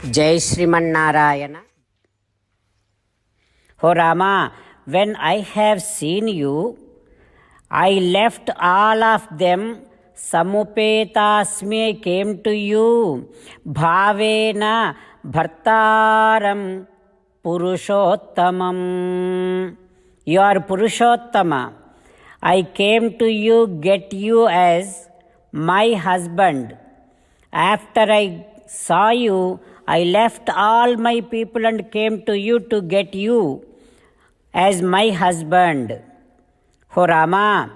Jai Sriman-Narayana. Oh Rama, when I have seen you, I left all of them. Samupetasmi, I came to you. Bhavena bhartaram purushottamam. You are Purushottama. I came to you, get you as my husband. After I saw you, I left all my people and came to you to get you as my husband. Oh Rama,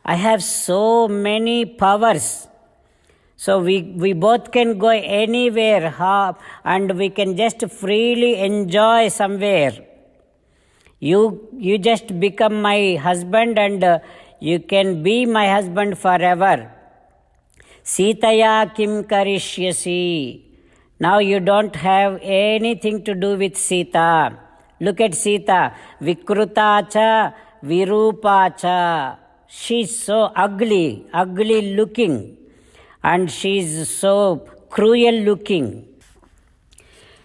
I have so many powers. So we both can go anywhere and we can just freely enjoy somewhere. You just become my husband and you can be my husband forever. Sitaya kim karishyasi. Now you don't have anything to do with Sita. Look at Sita. Vikrutacha, Virupacha. She's so ugly looking. And she's so cruel looking.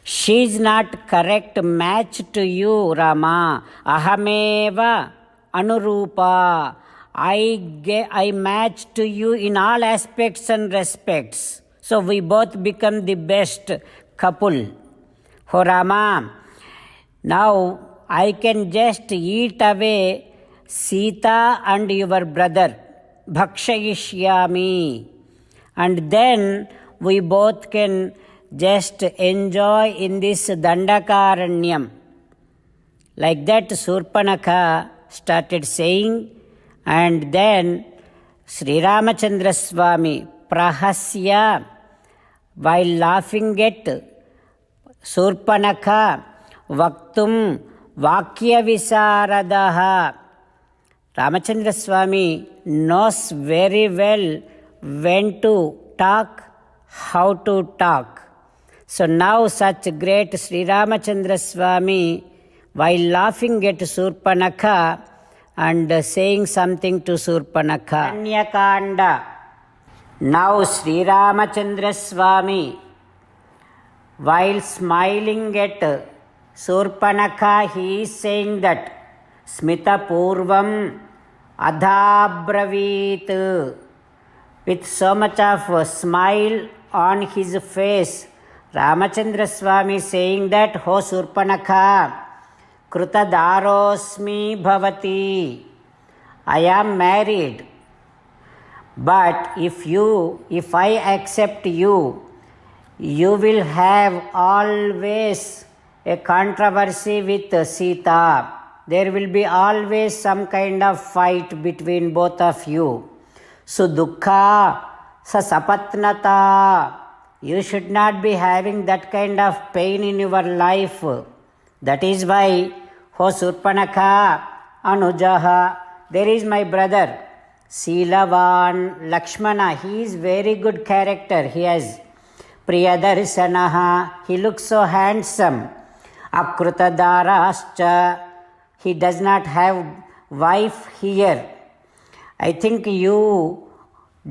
She's not correct match to you, Rama. Ahameva anurupa. I match to you in all aspects and respects. So we both become the best couple. Oh Rama, now I can just eat away Sita and your brother. Bhakshayishyami. And then we both can just enjoy in this Dandakaranyam. Like that Surpanakha started saying, and then Sri Ramachandra Swami prahasya, while laughing at Surpanakha, vaktum vakya visaradaha. Ramachandra Swami knows very well when to talk, how to talk. So now such great Sri Ramachandra Swami, while laughing at Surpanakha and saying something to Surpanakha. Anyakanda. Now Sri Ramachandra Swami, while smiling at Surpanakha, he is saying that Smita Purvam Adhabravit. With so much of a smile on his face, Ramachandra Swami saying that, Ho Surpanakha, Krutadarosmi Bhavati. I am married. But if I accept you, you will have always a controversy with Sita. There will be always some kind of fight between both of you. So dukkha sa sapatnata. You should not be having that kind of pain in your life. That is why, Ho Surpanakha Anujaha, there is my brother, Silavan Lakshmana. He is very good character. He has Priyadarsanaha. He looks so handsome. Akrutadarascha. He does not have wife here. I think you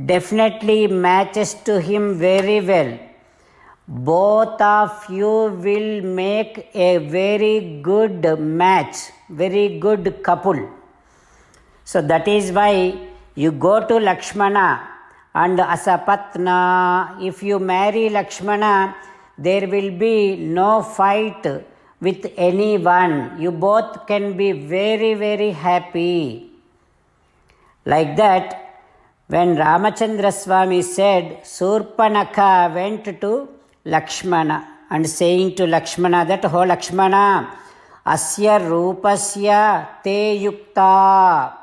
definitely matches to him very well. Both of you will make a very good match, very good couple. So that is why you go to Lakshmana and Asapatna. If you marry Lakshmana, there will be no fight with anyone. You both can be very, very happy. Like that, when Ramachandra Swami said, Surpanakha went to Lakshmana and saying to Lakshmana that, Ho Lakshmana, Asya Rupasya Te Yukta.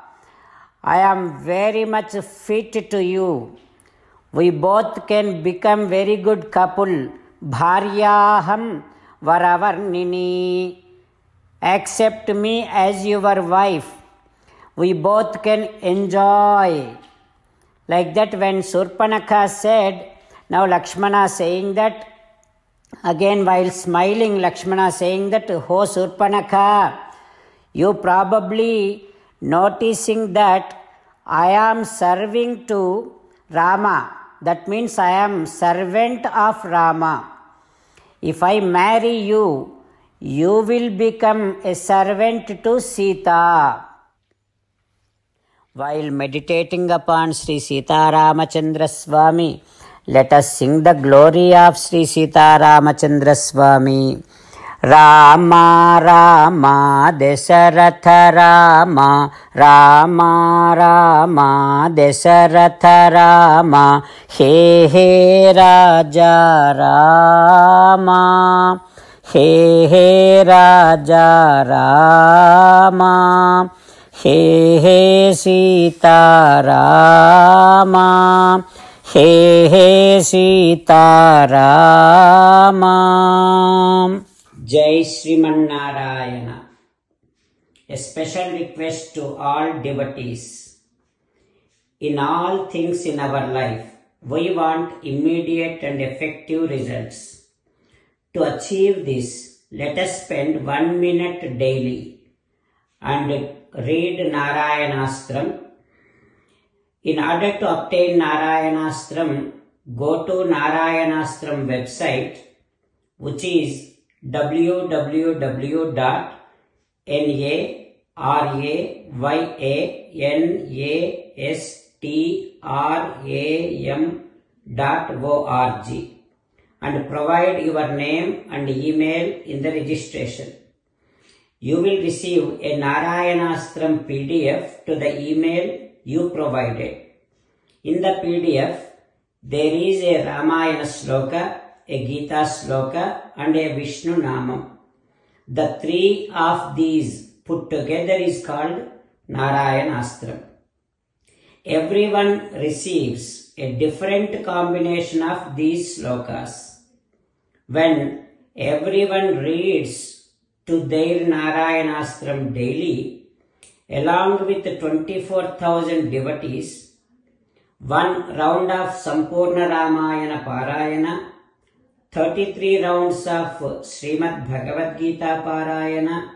I am very much fit to you. We both can become very good couple. Bharyaham Varavarnini. Accept me as your wife. We both can enjoy. Like that, when Surpanakha said, now Lakshmana saying that, again while smiling, Lakshmana saying that, Ho Surpanakha, you probably noticing that I am serving to Rama. That means I am servant of Rama. If I marry you, you will become a servant to Sita. While meditating upon Sri Sita Ramachandra Swami, let us sing the glory of Sri Sita Ramachandra Swami. Rama Rama Dasaratha Rama, Rama Rama Dasaratha Rama, He He Raja Rama, He He Raja Rama, He He Sita Rama, He He Sita Rama. Jai Sriman Narayana. A special request to all devotees. In all things in our life, we want immediate and effective results. To achieve this, let us spend 1 minute daily and read Narayanastram. In order to obtain Narayanastram, go to Narayanastram website, which is www.narayanastram.org and provide your name and email in the registration. You will receive a Narayanastram PDF to the email you provided. In the PDF, there is a Ramayana Sloka, a Gita Sloka and a Vishnu Namam. The three of these put together is called Narayanastram. Everyone receives a different combination of these slokas. When everyone reads to their Narayanastram daily, along with 24,000 devotees, one round of Sampurna Ramayana Parayana, 33 rounds of Srimad Bhagavad Gita Parayana,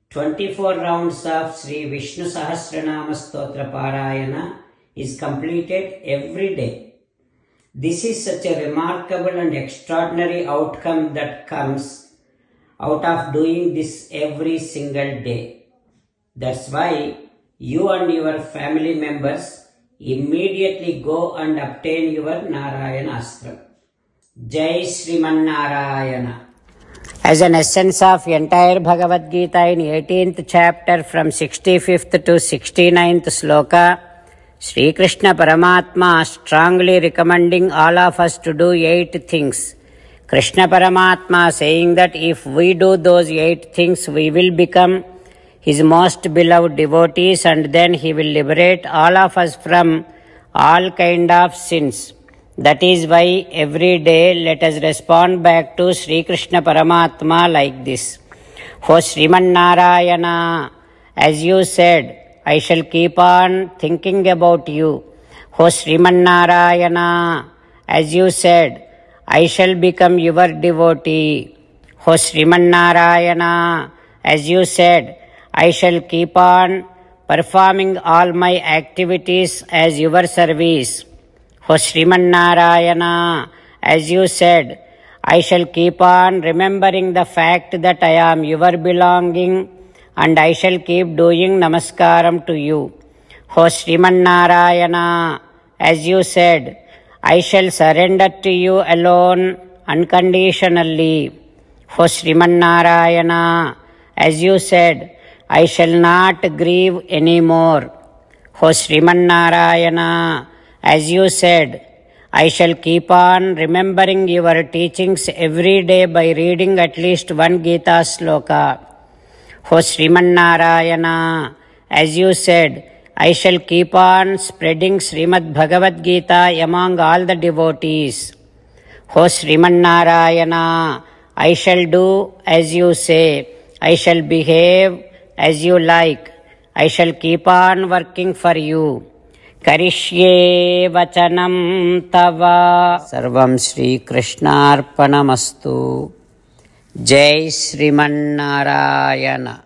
24 rounds of Sri Vishnu Sahasranama Stotra Parayana is completed every day. This is such a remarkable and extraordinary outcome that comes out of doing this every single day. That's why you and your family members immediately go and obtain your Narayanastram. Jai Sriman Narayana. As an essence of entire Bhagavad Gita in 18th chapter from 65th to 69th sloka, Sri Krishna Paramatma strongly recommending all of us to do 8 things. Krishna Paramatma saying that if we do those 8 things, we will become His most beloved devotees and then He will liberate all of us from all kind of sins. That is why every day let us respond back to Sri Krishna Paramatma like this. O Sriman Narayana, as you said, I shall keep on thinking about you. O Sriman Narayana, as you said, I shall become your devotee. O Sriman Narayana, as you said, I shall keep on performing all my activities as your service. O Sriman Narayana, as you said, I shall keep on remembering the fact that I am your belonging and I shall keep doing namaskaram to you. O Sriman Narayana, as you said, I shall surrender to you alone unconditionally. O Sriman Narayana, as you said, I shall not grieve anymore. O Sriman Narayana, as you said, I shall keep on remembering your teachings every day by reading at least one Gita sloka. O Sriman Narayana, as you said, I shall keep on spreading Srimad Bhagavad Gita among all the devotees. O Sriman Narayana, I shall do as you say. I shall behave as you like. I shall keep on working for you. Karishye vachanam tava. Sarvam Shri Krishnarpanamastu. Jai Sriman Narayana.